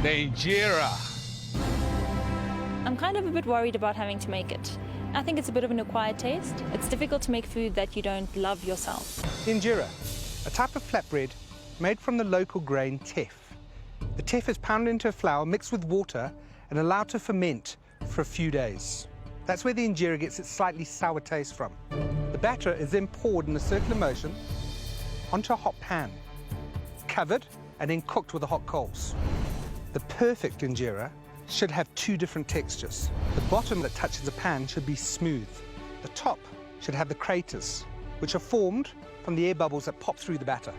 The injera. I'm kind of a bit worried about having to make it. I think it's a bit of an acquired taste. It's difficult to make food that you don't love yourself. The injera, a type of flatbread made from the local grain teff. The teff is pounded into a flour, mixed with water, and allowed to ferment for a few days. That's where the injera gets its slightly sour taste from. The batter is then poured in a circular motion onto a hot pan, covered and then cooked with the hot coals. The perfect injera should have two different textures. The bottom that touches the pan should be smooth. The top should have the craters, which are formed from the air bubbles that pop through the batter.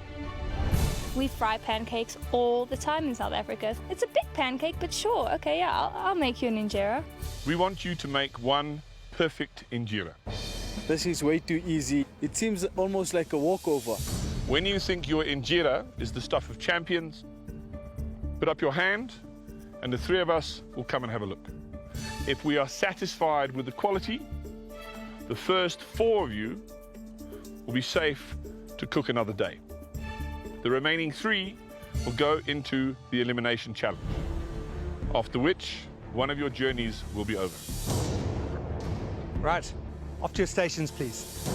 We fry pancakes all the time in South Africa. It's a big pancake, but sure, okay, yeah, I'll make you an injera. We want you to make one perfect injera. This is way too easy. It seems almost like a walkover. When you think your injera is the stuff of champions, put up your hand and the three of us will come and have a look. If we are satisfied with the quality, the first four of you will be safe to cook another day. The remaining three will go into the elimination challenge, after which one of your journeys will be over. Right, off to your stations, please.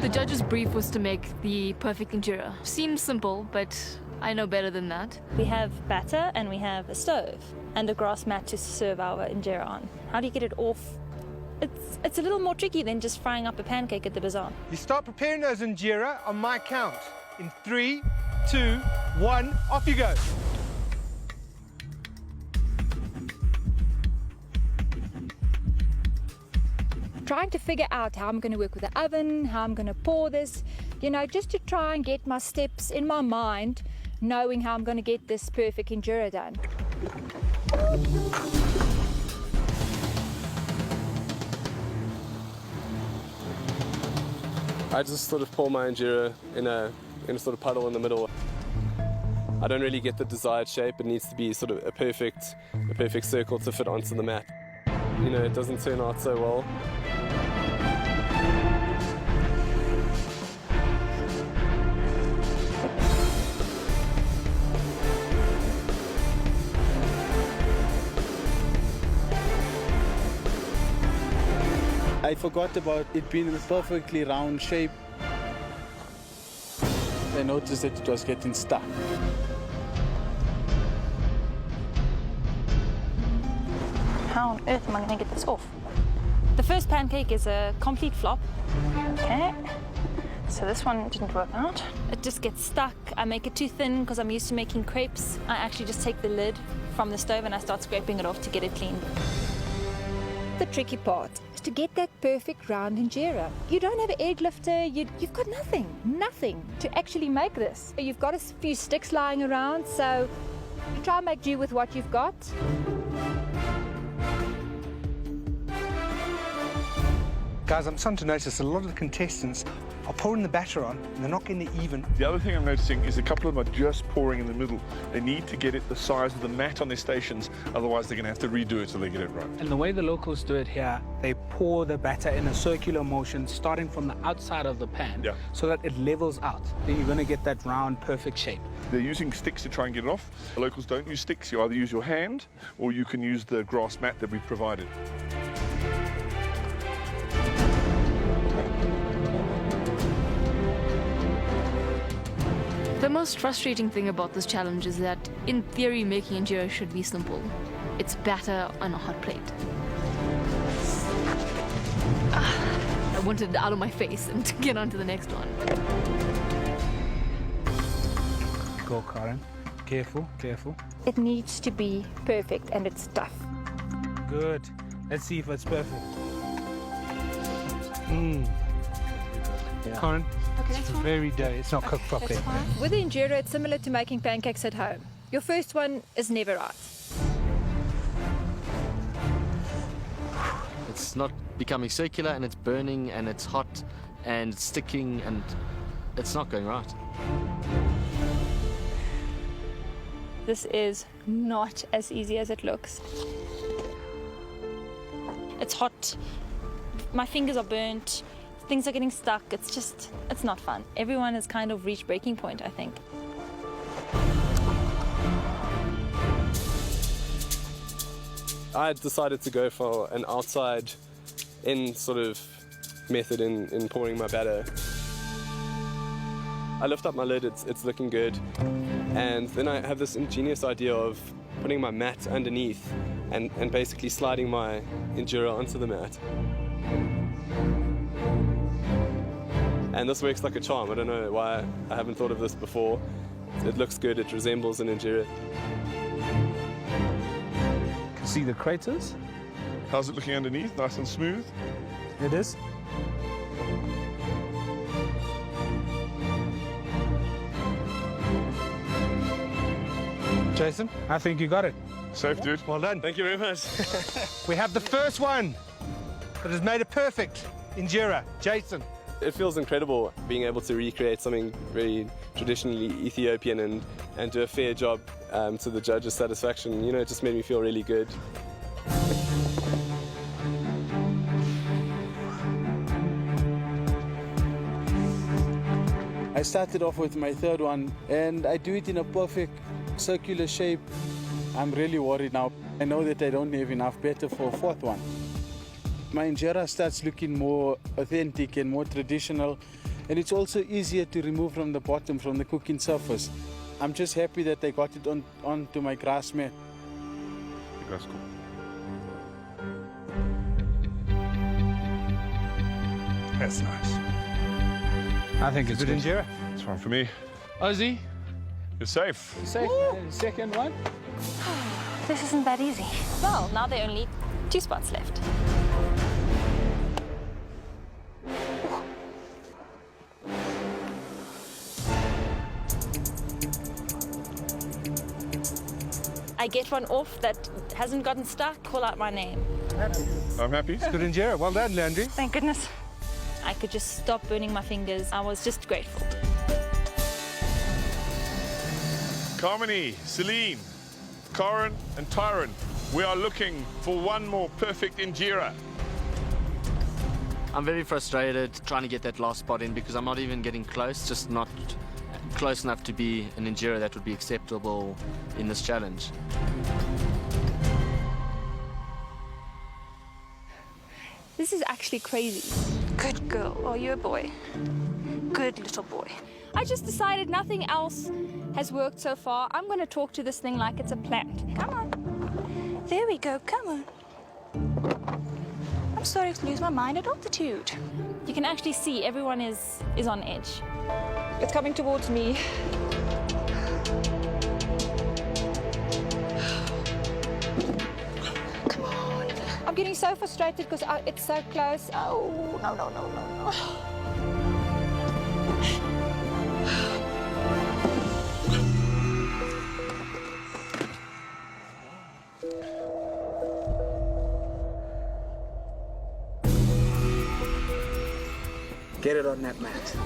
The judge's brief was to make the perfect injera. Seems simple, but I know better than that. We have batter and we have a stove and a grass mat to serve our injera on. How do you get it off? It's a little more tricky than just frying up a pancake at the bazaar. You start preparing those injera on my count. In 3, 2, 1, off you go. Trying to figure out how I'm going to work with the oven, how I'm going to pour this, you know, just to try and get my steps in my mind, knowing how I'm going to get this perfect injera done. I just sort of pour my injera in a sort of puddle in the middle. I don't really get the desired shape. It needs to be sort of a perfect circle to fit onto the mat. You know, it doesn't turn out so well. I forgot about it being in a perfectly round shape. I noticed that it was getting stuck. How on earth am I going to get this off? The first pancake is a complete flop. Okay, so this one didn't work out. It just gets stuck. I make it too thin because I'm used to making crepes. I actually just take the lid from the stove and I start scraping it off to get it clean. The tricky part is to get that perfect round injera. You don't have an egg lifter, you've got nothing to actually make this. You've got a few sticks lying around, so you try and make do with what you've got. Guys, I'm starting to notice a lot of the contestants are pouring the batter on and they're not getting it even. The other thing I'm noticing is a couple of them are just pouring in the middle. They need to get it the size of the mat on their stations, otherwise they're going to have to redo it till they get it right. And the way the locals do it here, they pour the batter in a circular motion, starting from the outside of the pan, so that it levels out. Then you're going to get that round, perfect shape. They're using sticks to try and get it off. The locals don't use sticks. You either use your hand or you can use the grass mat that we've provided. The most frustrating thing about this challenge is that, in theory, making injera should be simple. It's batter on a hot plate. I wanted it out of my face and to get on to the next one. Go, Karen. Careful, careful. It needs to be perfect and it's tough. Good. Let's see if it's perfect. Karen, Okay, it's very doughy. It's not cooked properly. With the injera, it's similar to making pancakes at home. Your first one is never right. It's not becoming circular and it's burning and it's hot and it's sticking and it's not going right. This is not as easy as it looks. It's hot. My fingers are burnt. Things are getting stuck. It's not fun. Everyone has kind of reached breaking point, I think. I decided to go for an outside-in sort of method in pouring my batter. I lift up my lid, it's looking good, and then I have this ingenious idea of putting my mat underneath and basically sliding my injera onto the mat. And this works like a charm. I don't know why I haven't thought of this before. It looks good, it resembles an injera. Can see the craters. How's it looking underneath? Nice and smooth? It is. Jason, I think you got it. Safe, dude. well done. Thank you very much. We have the first one that has made a perfect injera. Jason. It feels incredible being able to recreate something very traditionally Ethiopian and do a fair job to the judges' satisfaction. You know, it just made me feel really good. I started off with my third one and I do it in a perfect circular shape. I'm really worried now. I know that I don't have enough batter for a fourth one. My injera starts looking more authentic and more traditional, and it's also easier to remove from the bottom, from the cooking surface. I'm just happy that I got it onto my grass mat. That's cool. That's nice. I think it's Good good. injera. It's fine for me. Ozzy, You're safe. safe. Second one. This isn't that easy. Well, now there are only 2 spots left. I get one off that hasn't gotten stuck, call out my name. I'm happy. Good injera. Well done, Leandri. Thank goodness. I could just stop burning my fingers. I was just grateful. Carmony, Celine, Corin and Tyron, we are looking for one more perfect injera. I'm very frustrated trying to get that last spot in because I'm not even getting close, just not close enough to be an injera that would be acceptable in this challenge. This is actually crazy. Good girl. Oh, you're a boy. Good little boy. I just decided nothing else has worked so far. I'm going to talk to this thing like it's a plant. Come on. There we go. Come on. I'm starting to lose my mind at altitude. You can actually see everyone is on edge. It's coming towards me. Come on. I'm getting so frustrated because it's so close. Oh, no, no, no, no, no. Get it on that mat.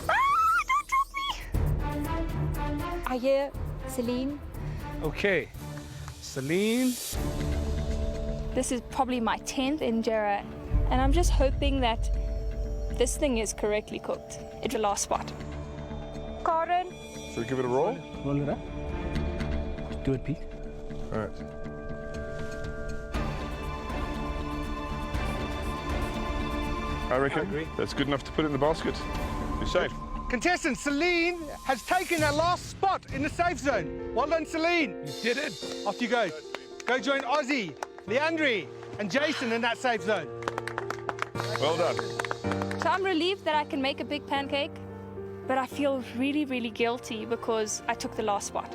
Don't drop me! I hear Celine. Okay. Celine. This is probably my 10th injera, and I'm just hoping that this thing is correctly cooked. It's the last spot. Corin. Should we give it a roll? Roll it up. Do it, Pete. All right. I reckon that's good enough to put in the basket. You're safe. Contestant Celine has taken her last spot in the safe zone. Well done, Celine. You did it. Off you go. Go join Ozzy, Leandri, and Jason in that safe zone. Well done. So I'm relieved that I can make a big pancake, but I feel really, really guilty because I took the last spot.